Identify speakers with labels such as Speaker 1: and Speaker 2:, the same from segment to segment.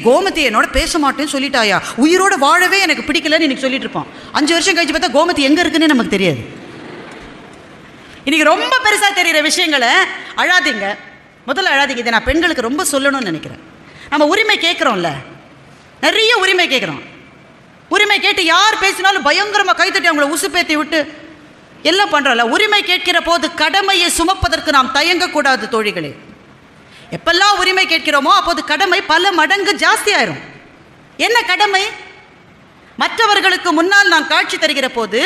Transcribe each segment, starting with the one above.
Speaker 1: கோமதி என்னோட பேச மாட்டேன்னு சொல்லிட்டாயா, உயிரோட வாழவே எனக்கு பிடிக்கலன்னு இன்னைக்கு சொல்லிட்டு இருப்பான். 5 வருஷம் கழிச்சு பார்த்தா கோமதி எங்கே இருக்குன்னு நமக்கு தெரியாது. இன்னைக்கு ரொம்ப பெருசாக தெரிகிற விஷயங்களை அழாதீங்க, முதல்ல அழாதீங்க. இதை நான் பெண்களுக்கு ரொம்ப சொல்லணும்னு நினைக்கிறேன். நம்ம உரிமை கேட்குறோம்ல, நிறைய உரிமை கேட்குறோம். உரிமை கேட்டு யார் பேசினாலும் பயங்கரமாக கைத்தட்டி அவங்கள உசுப்பேற்றி விட்டு எல்லாம் பண்ணுறோம்ல. உரிமை கேட்கிற போது கடமையை சுமப்பதற்கு நாம் தயங்கக்கூடாது தோழிகளே. எப்பெல்லாம் உரிமை கேட்கிறோமோ அப்போது கடமை பல மடங்கு ஜாஸ்தி ஆயிரும். என்ன கடமை? மற்றவர்களுக்கு முன்னால் நான் காட்சி தருகிற போது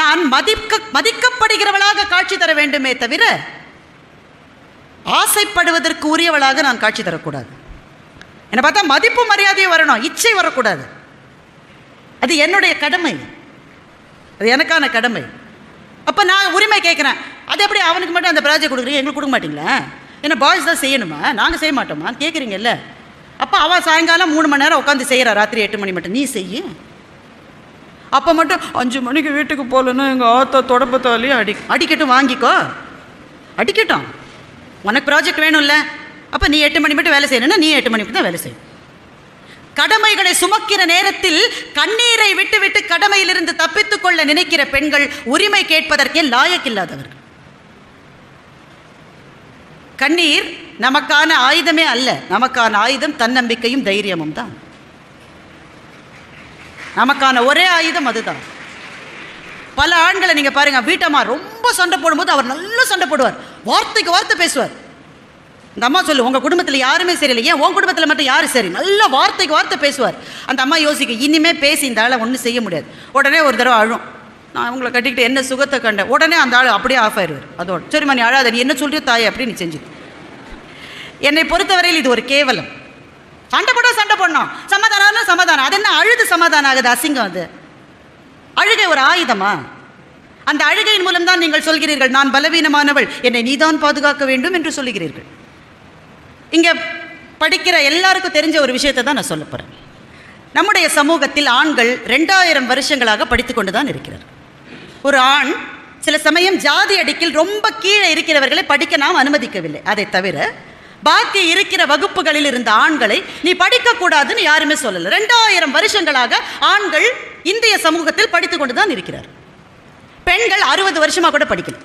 Speaker 1: நான் மதிக்கப்படுகிறவளாக காட்சி தர வேண்டுமே தவிர ஆசைப்படுவதற்கு உரியவளாக நான் காட்சி தரக்கூடாது. என்னை பார்த்தா மதிப்பு மரியாதையும் வரணும், இச்சை வரக்கூடாது. அது என்னுடைய கடமை, அது எனக்கான கடமை. அப்போ நான் உரிமை கேட்குறேன். அது எப்படி அவனுக்கு மட்டும் அந்த ப்ராஜெக்ட் கொடுக்குறீங்க, எங்களுக்கு கொடுக்க மாட்டீங்களா? என்ன பாய்ஸ் தான் செய்யணுமா, நாங்கள் செய்ய மாட்டோமா கேட்குறீங்கல்ல? அப்போ அவன் சாயங்காலம் 3 மணி நேரம் உட்காந்து செய்கிறா, ராத்திரி 8 மணி மட்டும் நீ செய்ய. அப்போ மட்டும் 5 மணிக்கு வீட்டுக்கு போகலன்னா எங்கள் ஆத்தா தொடப்பத்தாலேயே அடிக்கட்டும், வாங்கிக்கோ, அடிக்கட்டும். உனக்கு ப்ராஜெக்ட் வேணும்ல, அப்போ நீ 8 மணி மட்டும் வேலை செய்யணும்னா நீ 8 மணிக்கு தான் வேலை செய்யணும். கடமைகளை சுமக்கிற நேரத்தில் கண்ணீரை விட்டு விட்டு கடமையிலிருந்து தப்பித்துக் கொள்ள நினைக்கிற பெண்கள் உரிமை கேட்பதற்கே லாயக்கில்லாதவர்கள். கண்ணீர் நமக்கான ஆயுதமே அல்ல, நமக்கான ஆயுதம் தன்னம்பிக்கையும் தைரியமும் தான். நமக்கான ஒரே ஆயுதம் அதுதான். பல ஆண்களை நீங்கள் பாருங்க, வீட்டம்மா ரொம்ப சண்டை போடும்போது அவர் நல்லா சண்டை போடுவார், வார்த்தைக்கு வார்த்தை பேசுவார். இந்த அம்மா சொல்லு, உங்கள் குடும்பத்தில் யாருமே சரியில்லை, ஏன் உன் குடும்பத்தில் மட்டும் யார் சரி? நல்ல வார்த்தைக்கு வார்த்தை பேசுவார். அந்த அம்மா யோசிக்க, இனிமே பேசி இந்த ஆளை ஒன்றும் செய்ய முடியாது. உடனே ஒரு தடவை அழும், நான் அவங்கள கட்டிக்கிட்டு என்ன சுகத்தை கண்டேன். உடனே அந்த ஆள் அப்படியே ஆஃப் ஆயிடுவார். அதோட சரிம்மா நீ அழாத, நீ என்ன சொல்றியோ தாயே அப்படின்னு நீ செஞ்சு. என்னை பொறுத்தவரையில் இது ஒரு கேவலம். சண்டை போட சண்டை போடணும், சமாதானம் சமாதானம். அது என்ன அழுது சமாதானம் ஆகுது? அசிங்கம். அது அழுகை ஒரு ஆயுதமா? அந்த அழுகையின் மூலம் தான் நீங்கள் சொல்கிறீர்கள், நான் பலவீனமானவள், என்னை நீதான் பாதுகாக்க வேண்டும் என்று சொல்லுகிறீர்கள். இங்கே படிக்கிற எல்லாருக்கும் தெரிஞ்ச ஒரு விஷயத்தை தான் நான் சொல்ல போகிறேன். நம்முடைய சமூகத்தில் ஆண்கள் 2000 வருஷங்களாக படித்து கொண்டு தான் இருக்கிறார். ஒரு ஆண் சில சமயம் ஜாதி அடிக்கில் ரொம்ப கீழே இருக்கிறவர்களை படிக்க நாம் அனுமதிக்கவில்லை. அதை தவிர பாக்கி இருக்கிற வகுப்புகளில் இருந்த ஆண்களை நீ படிக்கக்கூடாதுன்னு யாருமே சொல்லலை. 2000 வருஷங்களாக ஆண்கள் இந்திய சமூகத்தில் படித்து கொண்டு தான் இருக்கிறார். பெண்கள் 60 வருஷமாக கூட படிக்கல.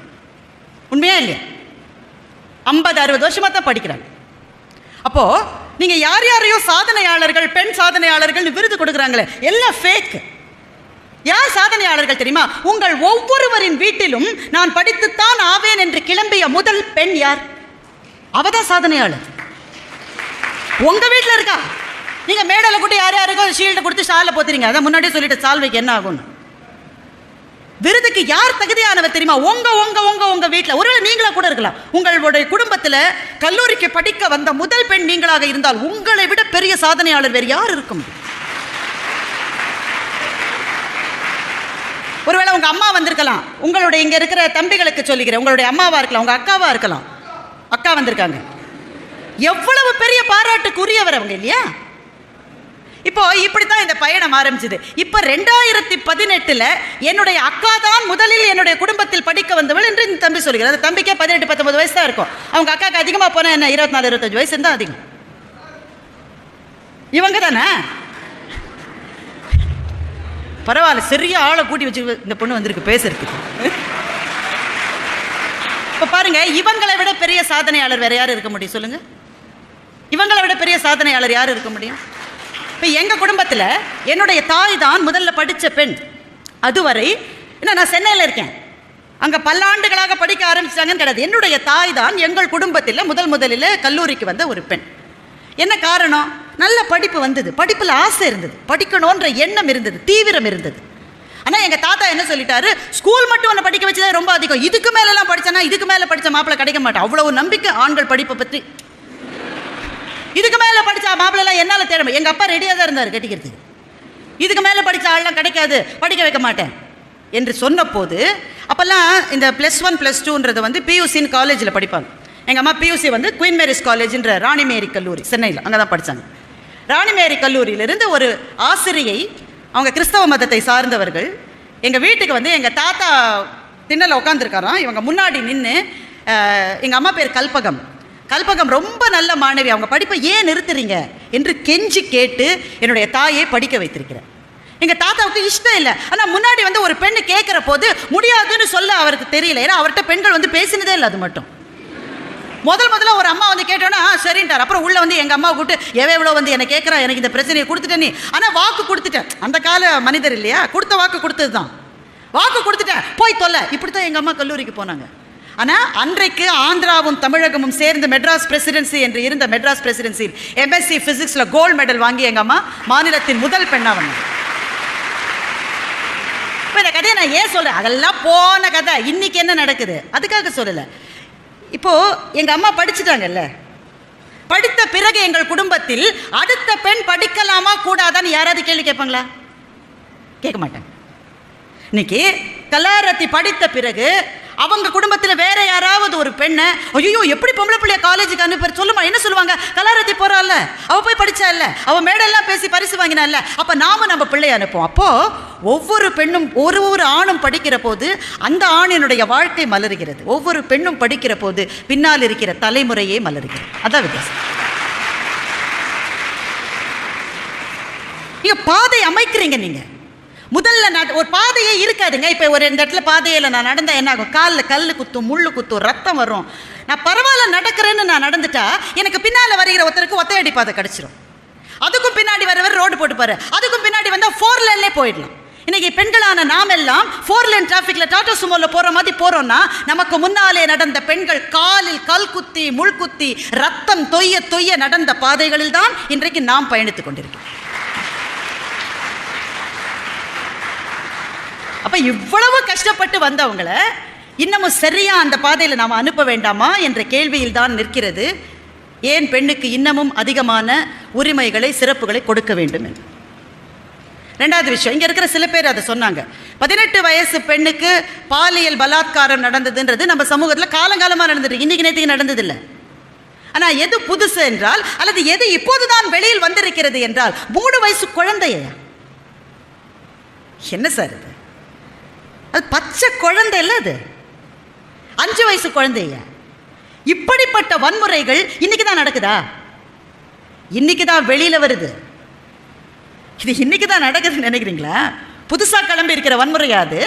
Speaker 1: உண்மையா இல்லையா? 50-60 வருஷமாக தான் படிக்கிறாங்க. அப்போது நீங்கள் யார் யாரையோ சாதனையாளர்கள், பெண் சாதனையாளர்கள் விருது கொடுக்குறாங்களே, எல்லாம் ஃபேக். யார் சாதனையாளர்கள் தெரியுமா? உங்கள் ஒவ்வொருவரின் வீட்டிலும் நான் படித்துத்தான் ஆவேன் என்று கிளம்பிய முதல் பெண் யார்? அவ தான் சாதனையாளர். உங்கள் வீட்டில் இருக்கா? நீங்கள் மேடையில் கூட்டி யார் யாருக்கும் ஷீல்டை கொடுத்து ஷாலை போத்துறீங்க. அதான் முன்னாடியே சொல்லிட்டு சால்வைக்கு என்ன ஆகும்னு. விருதுக்கு யார் தகுதியானவர் தெரியுமா? உங்க வீட்டில். ஒருவேளை நீங்களா கூட இருக்கலாம். உங்களுடைய குடும்பத்தில் கல்லூரிக்கு படிக்க வந்த முதல் பெண் நீங்களாக இருந்தால் உங்களை விட பெரிய சாதனையாளர் வேறு யார் இருக்கும்? ஒருவேளை உங்க அம்மா வந்திருக்கலாம். உங்களுடைய இங்க இருக்கிற தம்பிகளுக்கு சொல்லுகிறேன், உங்களுடைய அம்மாவா இருக்கலாம், உங்க அக்காவா இருக்கலாம். அக்கா வந்திருக்காங்க. எவ்வளவு பெரிய பாராட்டுக்குரியவர் அவங்க இல்லையா? இப்போ இப்படித்தான் இந்த பயணம் ஆரம்பிச்சது. இப்போ 2018 என்னுடைய அக்கா தான் முதலில் என்னுடைய குடும்பத்தில் படிக்க வந்தவள் என்று இந்த தம்பி சொல்கிறார். அந்த தம்பிக்கே 18-19 வயசு தான் இருக்கும். அவங்க அக்காவுக்கு அதிகமாக போனால் என்ன 24-25 வயசு தான் அதிகம். இவங்க தானே பரவாயில்ல, சரியா ஆளை கூட்டி வச்சு இந்த பொண்ணு வந்திருக்கு பேசுறதுக்கு. இப்போ பாருங்க, இவங்களை விட பெரிய சாதனையாளர் வேற யார் இருக்க முடியும் சொல்லுங்க? இவங்களை விட பெரிய சாதனையாளர் யார் இருக்க முடியும்? இப்போ எங்கள் குடும்பத்தில் என்னுடைய தாய் தான் முதல்ல படித்த பெண். அதுவரை என்ன, நான் சென்னையில் இருக்கேன், அங்கே பல்லாண்டுகளாக படிக்க ஆரம்பிச்சிட்டாங்கன்னு கிடையாது. என்னுடைய தாய் தான் எங்கள் குடும்பத்தில் முதலில் கல்லூரிக்கு வந்த ஒரு பெண். என்ன காரணம்? நல்ல படிப்பு வந்தது, படிப்பில் ஆசை இருந்தது, படிக்கணுன்ற எண்ணம் இருந்தது, தீவிரம் இருந்தது. ஆனால் எங்கள் தாத்தா என்ன சொல்லிட்டாரு, ஸ்கூல் மட்டும் ஒன்று படிக்க வச்சுதான் ரொம்ப அதிகம், இதுக்கு மேலெல்லாம் படித்தேன்னா இதுக்கு மேலே படித்த மாப்பிள்ளை கிடைக்க மாட்டேன். அவ்வளவு நம்பிக்கை ஆண்கள் படிப்பை பற்றி. இதுக்கு மேலே படித்தா மாப்பிள்ளெல்லாம் என்னால் தேட, எங்கள் அப்பா ரெடியாக தான் இருந்தார் கட்டிக்கிறதுக்கு. இதுக்கு மேலே படித்த ஆள்லாம் கிடைக்காது, படிக்க வைக்க மாட்டேன் என்று சொன்ன போது, அப்போல்லாம் இந்த +1 +2ன்றது வந்து பியூசின்னு காலேஜில் படிப்பாங்க. எங்கள் அம்மா பியூசி வந்து குயின் மேரிஸ் காலேஜ்ன்ற ராணிமேரி கல்லூரி சென்னையில், அங்கே தான் படித்தாங்க. ராணிமேரி கல்லூரியிலிருந்து ஒரு ஆசிரியை, அவங்க கிறிஸ்தவ மதத்தை சார்ந்தவர்கள், எங்கள் வீட்டுக்கு வந்து எங்கள் தாத்தா திண்ணல உட்காந்துருக்காராம். இவங்க முன்னாடி நின்று, எங்கள் அம்மா பேர் கல்பகம், கல்பகம் ரொம்ப நல்ல மாணவி, அவங்க படிப்பை ஏன் நிறுத்துறீங்க என்று கெஞ்சி கேட்டு என்னுடைய தாயை படிக்க வைத்திருக்கிறேன். எங்கள் தாத்தாவுக்கு இஷ்டம் இல்லை. ஆனால் முன்னாடி வந்து ஒரு பெண்ணு கேட்குற போது முடியாதுன்னு சொல்ல அவருக்கு தெரியல. ஏன்னா அவர்கிட்ட பெண்கள் வந்து பேசினதே இல்லை. அது மட்டும் முதல்ல ஒரு அம்மா வந்து கேட்டோன்னா சரின்ட்டார். அப்புறம் உள்ள வந்து எங்கள் அம்மா கூப்பிட்டு எவ்வளோ வந்து என்னை கேட்குறா, எனக்கு இந்த பிரச்சனையை கொடுத்துட்டேன் நீ. ஆனால் வாக்கு கொடுத்துட்டேன். அந்த கால மனிதர் இல்லையா, கொடுத்த வாக்கு கொடுத்தது தான். வாக்கு கொடுத்துட்டேன், போய் தொல்லை. இப்படி தான் எங்கள் அம்மா கல்லூரிக்கு போனாங்க. ஆனால் அன்றைக்கு ஆந்திராவும் தமிழகமும் சேர்ந்து மெட்ராஸ் பிரசிடென்சி என்று இருந்த மெட்ராஸ் பிரசிடென்சி எம்எஸ்சி ஃபிசிக்ஸில் கோல்டு மெடல் வாங்கி எங்கள் அம்மா மாநிலத்தின் முதல் பெண்ணாக வந்தாங்க. இப்போ இந்த கதையை நான் ஏன் சொல்கிறேன், அதெல்லாம் போன கதை. இன்னைக்கு என்ன நடக்குது அதுக்காக சொல்லலை. இப்போது எங்கள் அம்மா படிச்சுட்டாங்கல்ல, படித்த பிறகு எங்கள் குடும்பத்தில் அடுத்த பெண் படிக்கலாமா கூடாதான்னு யாராவது கேள்வி கேட்பாங்களா? கேட்க மாட்டாங்க. இன்னைக்கு கலாரத்தி படித்த பிறகு அவங்க குடும்பத்தில் வேற யாராவது ஒரு பெண்ணை ஐயோ எப்படி பொம்பளை பிள்ளைய காலேஜுக்கு அனுப்ப சொல்லுமா, என்ன சொல்லுவாங்க? கலாரத்தி போறாள், அவ போய் படிச்சா இல்ல, அவ மேடெல்லாம் பேசி பரிசு வாங்கினா இல்ல, அப்ப நாம நம்ம பிள்ளைய அனுப்புவோம். அப்போ ஒவ்வொரு பெண்ணும் ஒரு ஆணும் படிக்கிற போது அந்த ஆணினுடைய வாழ்க்கை மலருகிறது. ஒவ்வொரு பெண்ணும் படிக்கிற போது பின்னால் இருக்கிற தலைமுறையே மலருகிறது. அதான் வித்தியாசம். நீங்க பாதை அமைக்கிறீங்க. நீங்க முதல்ல ஒரு பாதையே இருக்காதுங்க. இப்போ ஒரு இந்த இடத்துல பாதையில் நான் நடந்தால் என்ன ஆகும்? காலில் கல் குத்தும், முள்ளு குத்தும், ரத்தம் வரும். நான் பரவாயில்ல நடக்கிறேன்னு நான் நடந்துட்டா எனக்கு பின்னால் வருகிற ஒருத்தருக்கு ஒத்தையடி பாதை கிடச்சிரும். அதுக்கும் பின்னாடி வரவர் ரோடு போட்டுப்பாரு, அதுக்கும் பின்னாடி வந்தால் 4 லேன்லேயே போயிடலாம். இன்னைக்கு பெண்களான நாம் எல்லாம் 4 லேன் டிராஃபிக்கில் டாடா சுமோவில் போகிற மாதிரி போகிறோன்னா நமக்கு முன்னாலே நடந்த பெண்கள் காலில் கல் குத்தி முள் குத்தி ரத்தம் தொய்ய நடந்த பாதைகளில் தான் இன்றைக்கு நாம் பயணித்துக் கொண்டிருக்கிறோம். அப்போ இவ்வளவு கஷ்டப்பட்டு வந்தவங்கள இன்னமும் சரியா அந்த பாதையில் நாம் அனுப்ப வேண்டாமா என்ற கேள்வியில் தான் நிற்கிறது. ஏன் பெண்ணுக்கு இன்னமும் அதிகமான உரிமைகளை சிறப்புகளை கொடுக்க வேண்டும் என்று. ரெண்டாவது விஷயம், இங்கே இருக்கிற சில பேர் அதை சொன்னாங்க. 18 வயசு பெண்ணுக்கு பாலியல் பலாத்காரம் நடந்ததுன்றது நம்ம சமூகத்தில் காலங்காலமாக நடந்துட்டு, இன்னைக்கு நேற்றுக்கு நடந்ததில்லை. ஆனால் எது புதுசு என்றால், அல்லது எது இப்போதுதான் வெளியில் வந்திருக்கிறது என்றால், 3 வயசு குழந்தையா? என்ன சார் இது? அது பச்சை குழந்தை இல்லை, அது 5 வயசு குழந்தைய. இப்படிப்பட்ட வன்முறைகள் இன்னைக்கு தான் நடக்குதா? இன்னைக்கு தான் வெளியில் வருது. இது இன்னைக்கு தான் நடக்குதுன்னு நினைக்கிறீங்களா? புதுசாக கிளம்பி இருக்கிற வன்முறையாது.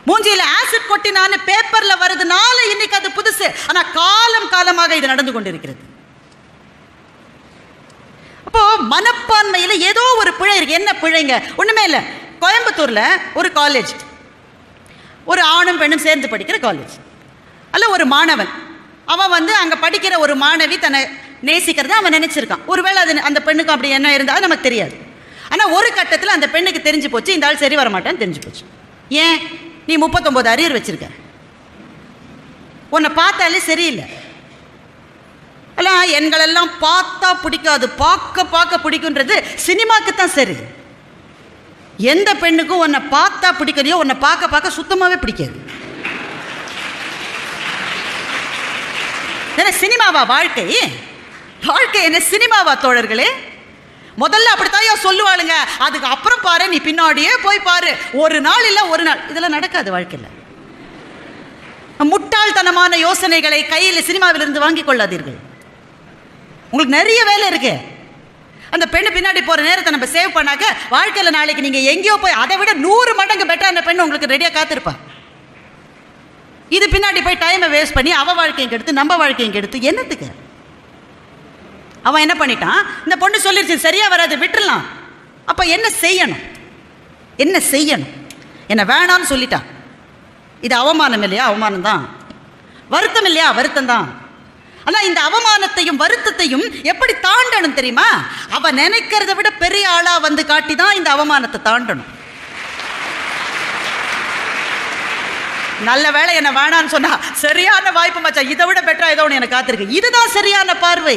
Speaker 1: மூஞ்சியில் ஆசிட் கொட்டினான்னு பேப்பரில் வருதுனால இன்னைக்கு அது புதுசு. ஆனால் காலமாக இது நடந்து கொண்டிருக்கிறது. அப்போ மனப்பான்மையில் ஏதோ ஒரு பிழை இருக்கு. என்ன பிழைங்க? ஒன்றுமே இல்லை. கோயம்புத்தூரில் ஒரு காலேஜ், ஒரு ஆணும் பெண்ணும் சேர்ந்து படிக்கிற காலேஜ். அல்ல ஒரு மாணவன், அவன் வந்து அங்கே படிக்கிற ஒரு மாணவி தன்னை நேசிக்கிறத அவன் நினச்சிருக்கான். ஒருவேளை அது அந்த பெண்ணுக்கும் அப்படி என்ன இருந்தாலும் நமக்கு தெரியாது. ஆனால் ஒரு கட்டத்தில் அந்த பெண்ணுக்கு தெரிஞ்சு போச்சு, இந்த ஆள் சரி வரமாட்டான்னு தெரிஞ்சு போச்சு. ஏன்? நீ 39 அரியர் வச்சிருக்க, உன்னை பார்த்தாலே சரியில்லை. அல்ல, எங்களெல்லாம் பார்த்தா பிடிக்காது, பார்க்க பிடிக்குன்றது சினிமாக்கு தான் சரி. எந்த பெண்ணுக்கும் உன்னை பார்த்தா பிடிக்கலையோ, உன்னை பார்க்க சுத்தமாகவே பிடிக்காது. என்ன சினிமாவா வாழ்க்கை? வாழ்க்கை என்ன சினிமாவா தோழர்களே? முதல்ல அப்படித்தாயோ சொல்லுவாளுங்க, அதுக்கு அப்புறம் பாரு, நீ பின்னாடியே போய் பாரு. ஒரு நாள் இல்லை ஒரு நாள் இதெல்லாம் நடக்காது வாழ்க்கையில். முட்டாள்தனமான யோசனைகளை கையில் சினிமாவிலிருந்து வாங்கி கொள்ளாதீர்கள். உங்களுக்கு நிறைய வேலை இருக்கு. அந்த பெண்ணு பின்னாடி போகிற நேரத்தை நம்ம சேவ் பண்ணாக்க வாழ்க்கையில் நாளைக்கு நீங்கள் எங்கேயோ போய் அதை விட 100 மடங்கு பெட்டர் அந்த பெண்ணு உங்களுக்கு ரெடியாக காத்திருப்பா. இது பின்னாடி போய் டைமை வேஸ்ட் பண்ணி அவள் வாழ்க்கையும் கெடுத்து நம்ம வாழ்க்கையும் கெடுத்து என்னத்துக்கு? அவன் என்ன பண்ணிட்டான்? இந்த பொண்ணு சொல்லிருச்சு சரியாக வராது, விட்டுடலாம். அப்போ என்ன செய்யணும்? என்ன வேணான்னு சொல்லிட்டான். இது அவமானம் இல்லையா? அவமானம் தான். வருத்தம் இல்லையா? வருத்தம் தான். ஆனால் இந்த அவமானத்தையும் வருத்தத்தையும் எப்படி தாண்டணும் தெரியுமா? அவன் நினைக்கிறத விட பெரிய ஆளா வந்து காட்டி தான் இந்த அவமானத்தை தாண்டணும். நல்ல வேளை என்ன வேணான்னு சொன்னா சரியான வாய்ப்பு மச்சா, இதை விட பெட்டரா ஏதோ ஒன்று எனக்கு காத்திருக்கு. இதுதான் சரியான பார்வை.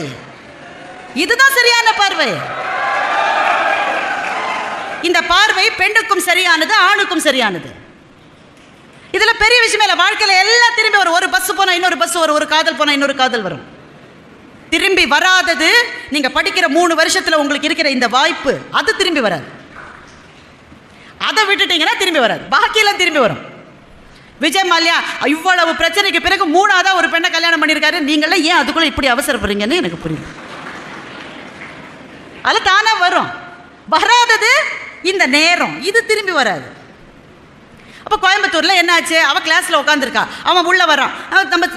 Speaker 1: இந்த பார்வை பெண்ணுக்கும் சரியானது, ஆணுக்கும் சரியானது. இதில் பெரிய விஷயமே இல்லை. வாழ்க்கையில் எல்லாம் திரும்பி வரும். ஒரு பஸ் போனால் இன்னொரு பஸ் வரும், ஒரு காதல் போனால் இன்னொரு காதல் வரும். திரும்பி வராதது நீங்கள் படிக்கிற 3 வருஷத்தில் உங்களுக்கு இருக்கிற இந்த வாய்ப்பு, அது திரும்பி வராது. அதை விட்டுட்டீங்கன்னா திரும்பி வராது. பாக்கியெல்லாம் திரும்பி வரும். விஜய் மல்லையா இவ்வளவு பிரச்சனைக்கு பிறகு 3ஆவதா ஒரு பெண்ணை கல்யாணம் பண்ணியிருக்காரு. நீங்களாம் ஏன் அதுக்குள்ள இப்படி அவசரப்படுறீங்கன்னு எனக்கு புரியுது. அதில் தானே வரும். வராதது இந்த நேரம், இது திரும்பி வராது. அப்போ கோயம்புத்தூரில் என்னாச்சு, அவள் கிளாஸில் உட்காந்துருக்கா, அவன் உள்ளே வரான்.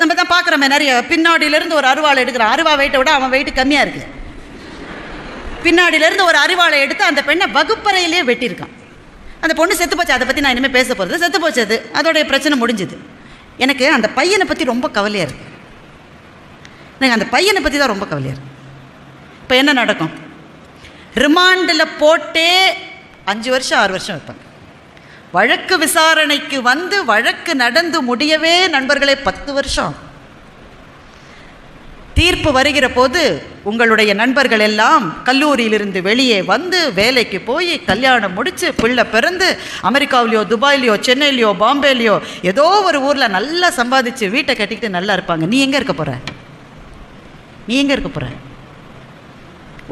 Speaker 1: நம்ம தான் பார்க்குறோமே நிறைய, பின்னாடியிலேருந்து ஒரு அருவாளை எடுக்கிறான். அருவா வெயிட்டை விட அவன் வெயிட்டு கம்மியாக இருக்குது. பின்னாடியிலேருந்து ஒரு அருவாளை எடுத்து அந்த பெண்ணை வகுப்பறையிலே வெட்டியிருக்கான். அந்த பொண்ணு செத்து போச்சு. அதை பற்றி நான் இனிமேல் பேச போகிறது. செத்து போச்சு, அது அதோடைய பிரச்சனை முடிஞ்சுது. எனக்கு அந்த பையனை பற்றி ரொம்ப கவலையாக இருக்குது. எனக்கு அந்த பையனை பற்றி தான் ரொம்ப கவலையாக இருக்குது. இப்போ என்ன நடக்கும்? ரிமாண்டில் போட்டே 5 வருஷம் 6 வருஷம் வைப்பாங்க. வழக்கு விசாரணைக்கு வந்து வழக்கு நடந்து முடியவே நண்பர்களே 10 வருஷம். தீர்ப்பு வருகிற போது உங்களுடைய நண்பர்கள் எல்லாம் கல்லூரியிலிருந்து வெளியே வந்து வேலைக்கு போய் கல்யாணம் முடித்து பிள்ளை பிறந்து அமெரிக்காவிலையோ துபாயிலையோ சென்னையிலையோ பாம்பேலையோ ஏதோ ஒரு ஊரில் நல்லா சம்பாதிச்சு வீட்டை கட்டிக்கிட்டு நல்லா இருப்பாங்க. நீ எங்கே இருக்க போகிற? நீ எங்கே இருக்க போகிற?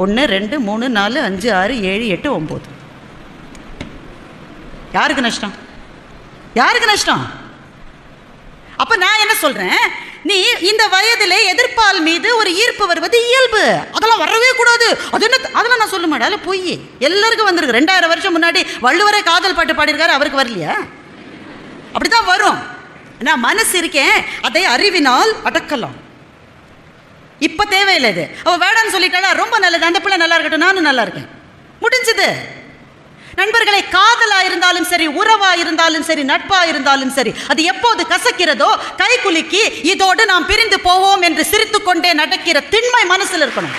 Speaker 1: 1 2 3 4 5 6 7 8 9. யாருக்கு நஷ்டம்? யாருக்கு நஷ்டம்? அப்போ நான் என்ன சொல்கிறேன், நீ இந்த வயதிலே எதிர்ப்பால் மீது ஒரு ஈர்ப்பு வருவது இயல்பு. அதெல்லாம் வரவே கூடாது. அது என்ன, அதெல்லாம் நான் சொல்ல மாட்டேன். அதில் பொய் எல்லாருக்கும் வந்திருக்கு. 2000 வருஷம் முன்னாடி வள்ளுவரே காதல் பாட்டு பாடியிருக்காரு, அவருக்கு வரலையா? அப்படி தான் வரும். நான் மனசு இருக்கேன், அதை அறிவினால் அடக்கலாம். இப்போ தேவையில்லை. இது அவள் வேடான்னு சொல்லிட்டாளா, ரொம்ப நல்லது, அந்த பிள்ளை நல்லா இருக்கட்டும், நானும் நல்லா இருக்கேன், முடிஞ்சது. நண்பர்களை, காதலா இருந்தாலும் சரி, உறவா இருந்தாலும் சரி, நட்பா இருந்தாலும் சரி, அது எப்போது கசக்கிறதோ கை குலுக்கி இதோடு நாம் பிரிந்து போவோம் என்று சிரித்துக்கொண்டே நடக்கிற திண்மை மனசில் இருக்கணும்.